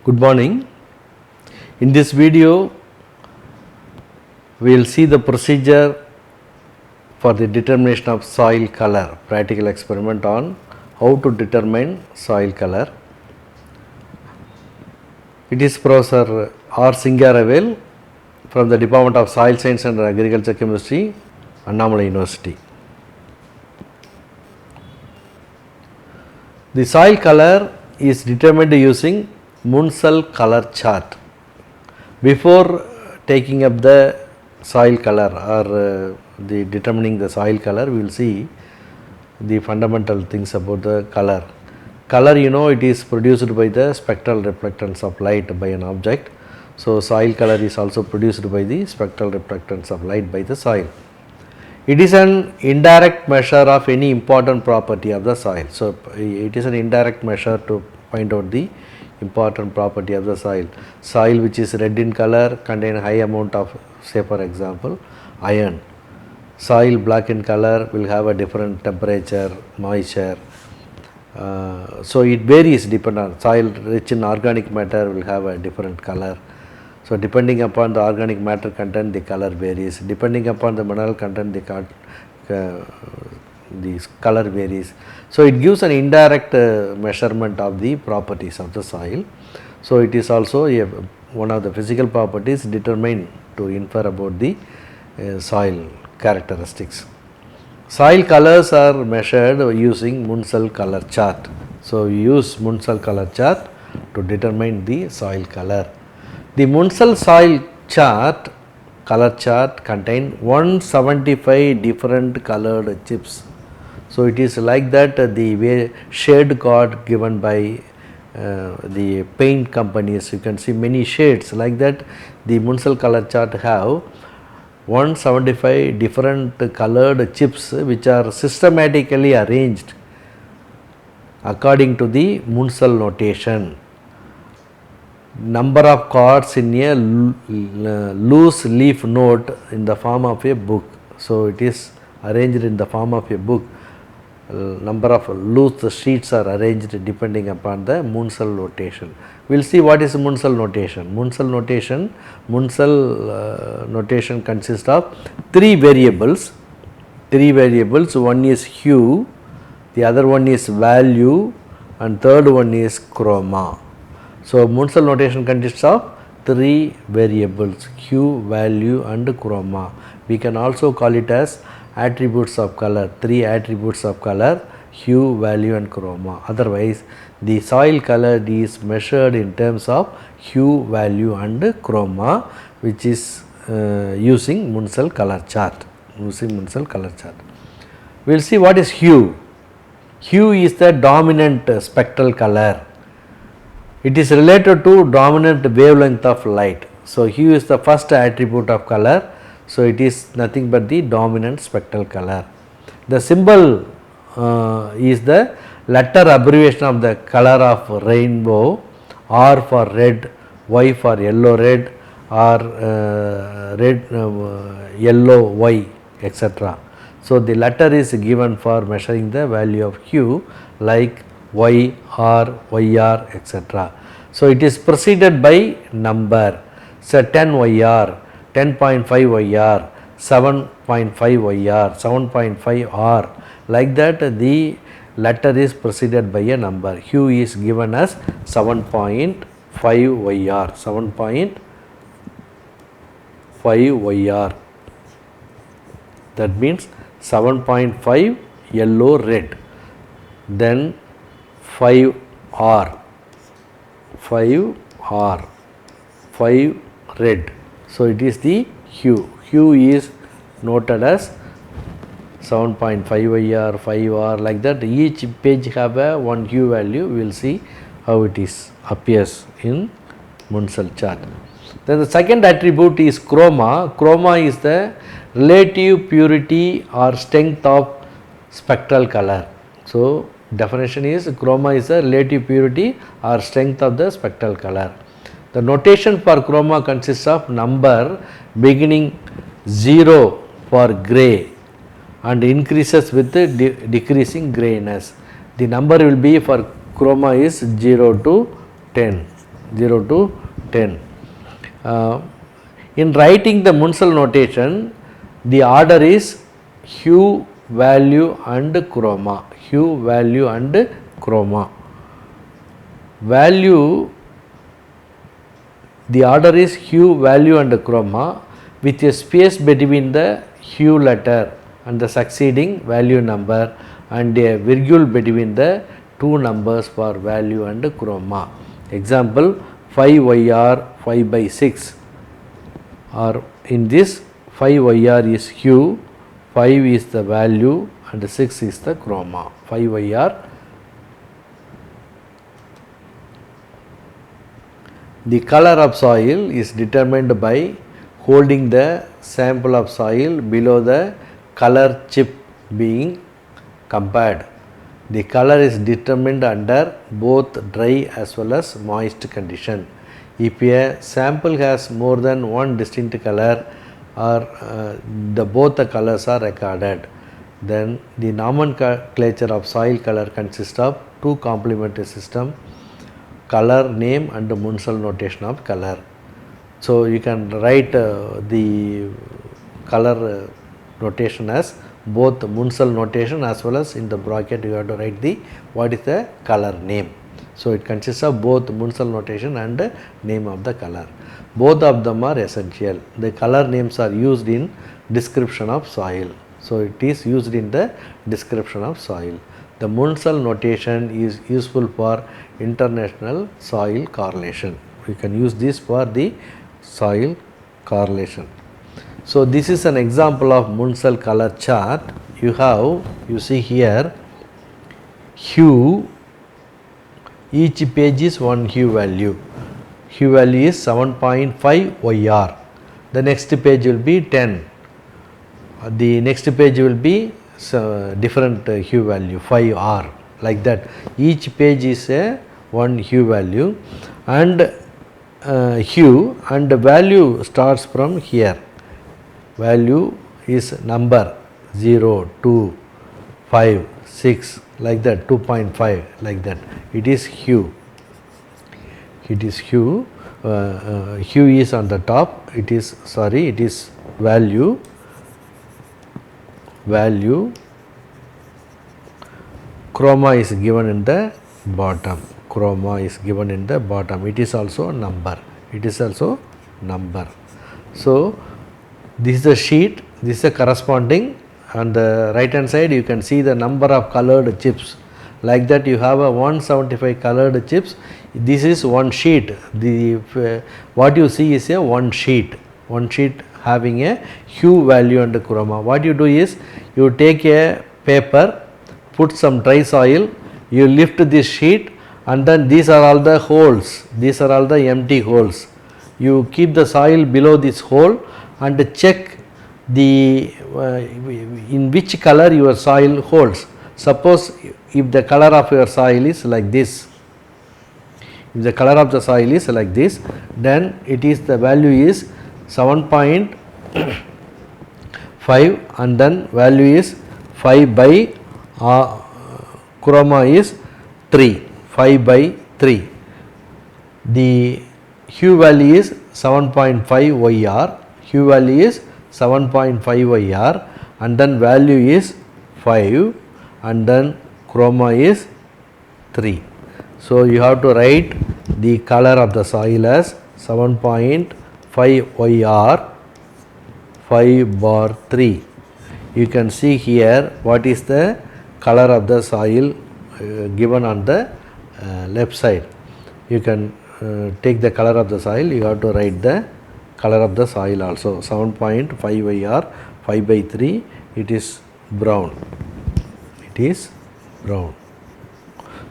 Good morning. In this video, we will see the procedure for the determination of soil color, practical experiment on how to determine soil color. It is Professor R. SINGARAVEL from the Department of Soil Science and Agriculture Chemistry, ANNAMALAI University. The soil color is determined using Munsell color chart. Before taking up the soil color or the determining the soil color, we will see the fundamental things about the color. Color, it is produced by the spectral reflectance of light by an object. So, soil color is also produced by the spectral reflectance of light by the soil. It is an indirect measure of any important property of the soil. So, it is an indirect measure to find out the important property of the soil. Soil which is red in color contain high amount of, say for example, iron. Soil black in color will have a different temperature, moisture. So it varies depending on soil rich in organic matter will have a different color. So depending upon the organic matter content, the color varies. Depending upon the mineral content, the color varies. So it gives an indirect measurement of the properties of the soil. So it is also one of the physical properties determined to infer about the soil characteristics. Soil colors are measured using Munsell color chart. So we use Munsell color chart to determine the soil color. The Munsell soil chart, color chart contain 175 different colored chips. So it is like that the way shade card given by the paint companies, you can see many shades like that. The Munsell color chart have 175 different colored chips which are systematically arranged according to the Munsell notation. Number of cards in a loose leaf note in the form of a book. So it is arranged in the form of a book. Number of loose sheets are arranged depending upon the Munsell notation. We will see what is Munsell notation. Munsell notation consists of three variables. One is hue, the other one is value, and third one is chroma. So Munsell notation consists of three variables: hue, value, and chroma. We can also call it as attributes of color, three attributes of color: hue, value, and chroma. Otherwise, the soil color is measured in terms of hue, value, and chroma, which is using Munsell color chart. We will see what is hue. Hue is the dominant spectral color. It is related to dominant wavelength of light. So hue is the first attribute of color. So it is nothing but the dominant spectral color. The symbol is the letter abbreviation of the color of rainbow. R for red, Y for yellow red, or red yellow Y, etc. So the letter is given for measuring the value of hue like YR, YR, etc. So it is preceded by number. So 10 YR, 10.5 YR, 7.5 YR, 7.5 R. Like that, the letter is preceded by a number. Hue is given as 7.5 YR, 7.5 YR. That means 7.5 yellow red. Then 5 R, 5 R, 5 red. So it is the hue. Hue is noted as 7.5 YR, 5 R, like that. Each page have a one hue value. We will see how it is appears in Munsell chart. Then the second attribute is chroma. Chroma is the relative purity or strength of spectral color. So definition is chroma is the relative purity or strength of the spectral color. The notation for chroma consists of number beginning 0 for gray and increases with the decreasing grayness. The number will be for chroma is 0 to 10. 0 to 10. In writing the Munsell notation, the order is hue, value and chroma. Hue, value and chroma. Value, the order is hue, value and chroma with a space between the hue letter and the succeeding value number and a virgule between the two numbers for value and chroma. Example 5YR 5 by 6, or in this 5YR is hue, 5 is the value and 6 is the chroma. 5YR. The color of soil is determined by holding the sample of soil below the color chip being compared. The color is determined under both dry as well as moist condition. If a sample has more than one distinct color or both the colors are recorded, then the nomenclature of soil color consists of two complementary system: color name and Munsell notation of color. So you can write the color notation as both Munsell notation as well as in the bracket you have to write the what is the color name. So it consists of both Munsell notation and name of the color. Both of them are essential. The color names are used in description of soil. So it is used in the description of soil. The Munsell notation is useful for international soil correlation. We can use this for the soil correlation. So this is an example of Munsell color chart. You see here hue, each page is one hue value. Hue value is 7.5 YR. The next page will be 10. The next page will be different hue value 5R, like that. Each page is a one hue value, and hue and the value starts from here. Value is number 0, 2, 5, 6, like that, 2.5, like that. It is hue. It is hue. Hue is on the top. It is value. Value. Chroma is given in the bottom. Chroma is given in the bottom. It is also number. It is also number. So this is the sheet. This is the corresponding. On the right hand side you can see the number of colored chips. Like that you have a 175 colored chips. This is one sheet. What you see is a one sheet having a hue, value and chroma. What you do is you take a paper, put some dry soil, you lift this sheet, and then these are all the holes. These are all the empty holes. You keep the soil below this hole and check in which color your soil holds. Suppose if the color of your soil is like this, if the color of the soil is like this, then it is the value is 7.5 and then value is 5 by chroma is 3, 5 by 3. The hue value is 7.5 YR, hue value is 7.5 YR, and then value is 5 and then chroma is 3. So you have to write the color of the soil as 7.5 YR 5 bar 3. You can see here what is the color of the soil given on the left side. You can take the color of the soil, you have to write the color of the soil also. 7.5 YR 5 by 3, it is brown. It is brown.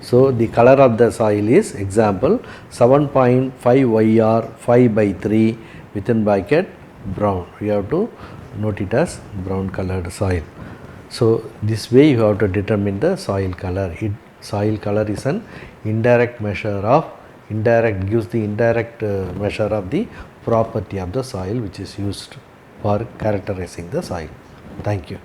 So the color of the soil is example 7.5 YR 5 by 3 within bracket brown. We have to note it as brown colored soil. So this way you have to determine the soil color. Soil color is an indirect measure of gives the indirect measure of the property of the soil which is used for characterizing the soil. Thank you.